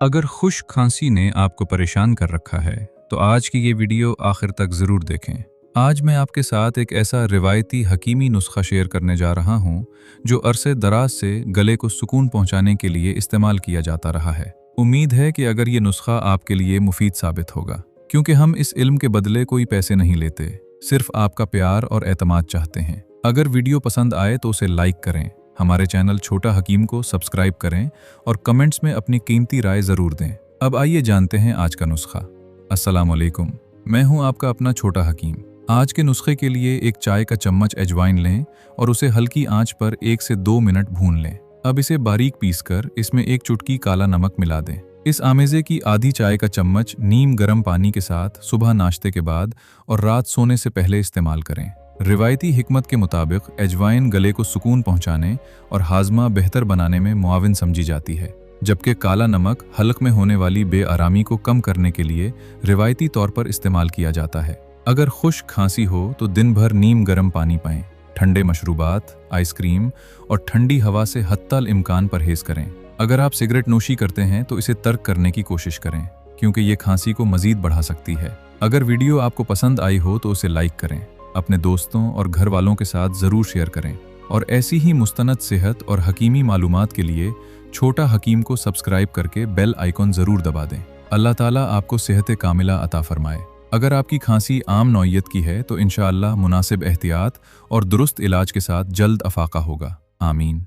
अगर खुश खांसी ने आपको परेशान कर रखा है तो आज की ये वीडियो आखिर तक ज़रूर देखें। आज मैं आपके साथ एक ऐसा रिवायती हकीमी नुस्खा शेयर करने जा रहा हूँ जो अरसे दराज से गले को सुकून पहुँचाने के लिए इस्तेमाल किया जाता रहा है। उम्मीद है कि अगर ये नुस्खा आपके लिए मुफीद साबित होगा, क्योंकि हम इस इल्म के बदले कोई पैसे नहीं लेते, सिर्फ आपका प्यार और एतमाद चाहते हैं। अगर वीडियो पसंद आए तो उसे लाइक करें, हमारे चैनल छोटा हकीम को सब्सक्राइब करें और कमेंट्स में अपनी कीमती राय ज़रूर दें। अब आइए जानते हैं आज का नुस्खा। अस्सलाम वालेकुम, मैं हूं आपका अपना छोटा हकीम। आज के नुस्खे के लिए एक चाय का चम्मच अजवाइन लें और उसे हल्की आंच पर 1 से 2 मिनट भून लें। अब इसे बारीक पीसकर इसमें 1 चुटकी काला नमक मिला दें। इस आमेज़े की आधी चाय का चम्मच नीम गर्म पानी के साथ सुबह नाश्ते के बाद और रात सोने से पहले इस्तेमाल करें। रिवायती हिकमत के मुताबिक अजवाइन गले को सुकून पहुंचाने और हाजमा बेहतर बनाने में मुआविन समझी जाती है, जबकि काला नमक हल्क में होने वाली बेआरामी को कम करने के लिए रिवायती तौर पर इस्तेमाल किया जाता है। अगर खुश्क खांसी हो तो दिन भर नीम गर्म पानी पाएं, ठंडे मशरूबात, आइसक्रीम और ठंडी हवा से हत्तल इम्कान परहेज करें। अगर आप सिगरेट नोशी करते हैं तो इसे तर्क करने की कोशिश करें, क्योंकि ये खांसी को मजीद बढ़ा सकती है। अगर वीडियो आपको पसंद आई हो तो उसे लाइक करें, अपने दोस्तों और घर वालों के साथ ज़रूर शेयर करें और ऐसी ही मुस्तनद सेहत और हकीमी मालूमात के लिए छोटा हकीम को सब्सक्राइब करके बेल आइकॉन ज़रूर दबा दें। अल्लाह ताला आपको सेहत कामिला अता फरमाए। अगर आपकी खांसी आम नौइयत की है तो इंशाअल्लाह मुनासिब एहतियात और दुरुस्त इलाज के साथ जल्द अफाका होगा। आमीन।